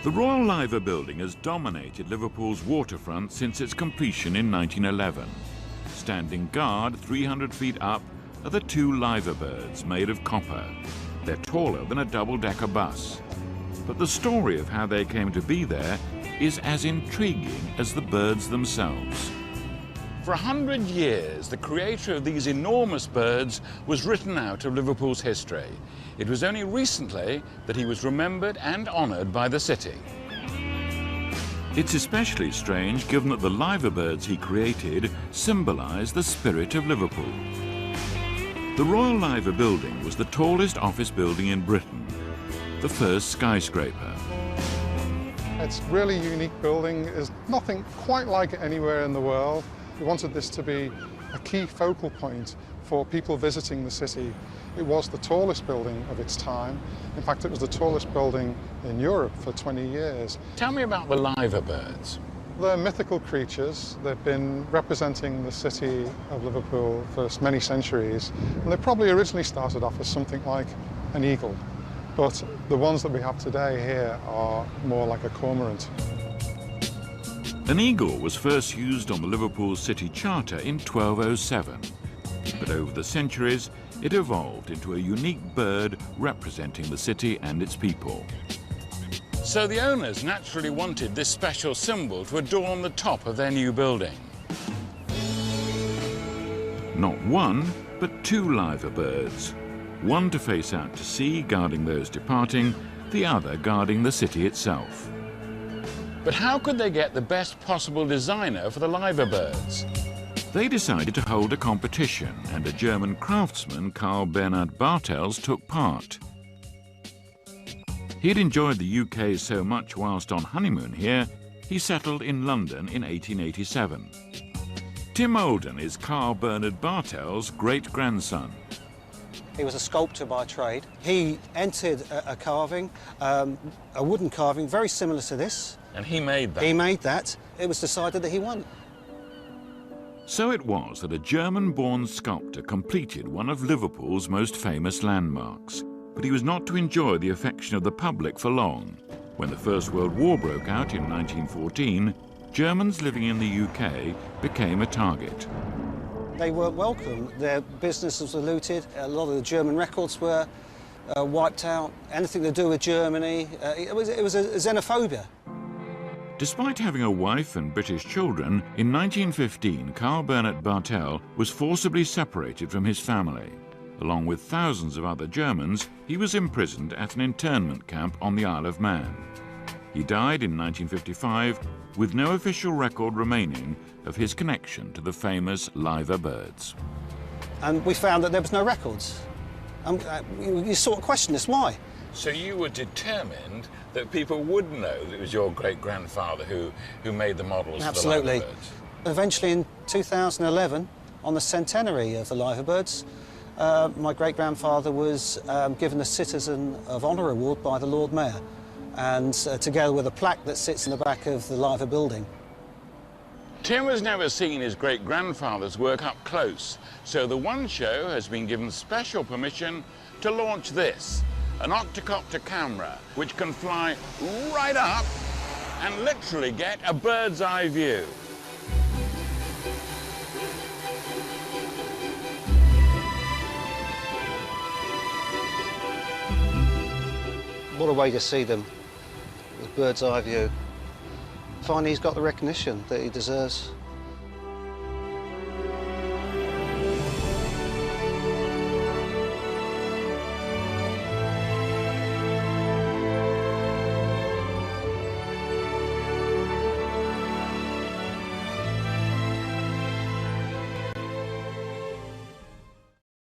The Royal Liver building has dominated Liverpool's waterfront since its completion in 1911. Standing guard 300 feet up are the two liver birds made of copper. They're taller than a double-decker bus. But the story of how they came to be there is as intriguing as the birds themselves. For 100 years, the creator of these enormous birds was written out of Liverpool's history. It was only recently that he was remembered and honoured by the city. It's especially strange given that the liver birds he created symbolise the spirit of Liverpool. The Royal Liver building was the tallest office building in Britain, the first skyscraper. It's a really unique building. There's nothing quite like it anywhere in the world. We wanted this to be a key focal point for people visiting the city. It was the tallest building of its time. In fact, it was the tallest building in Europe for 20 years. Tell me about the liver birds. They're mythical creatures. They've been representing the city of Liverpool for many centuries. And they probably originally started off as something like an eagle. But the ones that we have today here are more like a cormorant. An eagle was first used on the Liverpool City Charter in 1207, but over the centuries it evolved into a unique bird representing the city and its people. So the owners naturally wanted this special symbol to adorn the top of their new building. Not one, but two liver birds. One to face out to sea, guarding those departing, the other guarding the city itself. But how could they get the best possible designer for the liver birds? They decided to hold a competition, and a German craftsman, Carl Bernhard Bartels, took part. He'd enjoyed the UK so much whilst on honeymoon here, he settled in London in 1887. Tim Olden is Carl Bernhard Bartels' great-grandson. He was a sculptor by trade. He entered a carving, a wooden carving, very similar to this. And he made that? He made that. It was decided that he won. So it was that a German-born sculptor completed one of Liverpool's most famous landmarks. But he was not to enjoy the affection of the public for long. When the First World War broke out in 1914, Germans living in the UK became a target. They weren't welcome. Their businesses were looted. A lot of the German records were wiped out. Anything to do with Germany, it was a xenophobia. Despite having a wife and British children, in 1915, Carl Bernhard Bartel was forcibly separated from his family. Along with thousands of other Germans, he was imprisoned at an internment camp on the Isle of Man. He died in 1955, with no official record remaining of his connection to the famous liver birds. And we found that there was no records. You sort of question this, why? So you were determined that people would know that it was your great-grandfather who made the models for the liver birds? Eventually in 2011, on the centenary of the liver birds, my great-grandfather was given the Citizen of Honour Award by the Lord Mayor, and together with a plaque that sits in the back of the liver building. Tim has never seen his great-grandfather's work up close, so the One Show has been given special permission to launch this, an octocopter camera, which can fly right up and literally get a bird's-eye view. What a way to see them, with bird's eye view. Finally, he's got the recognition that he deserves.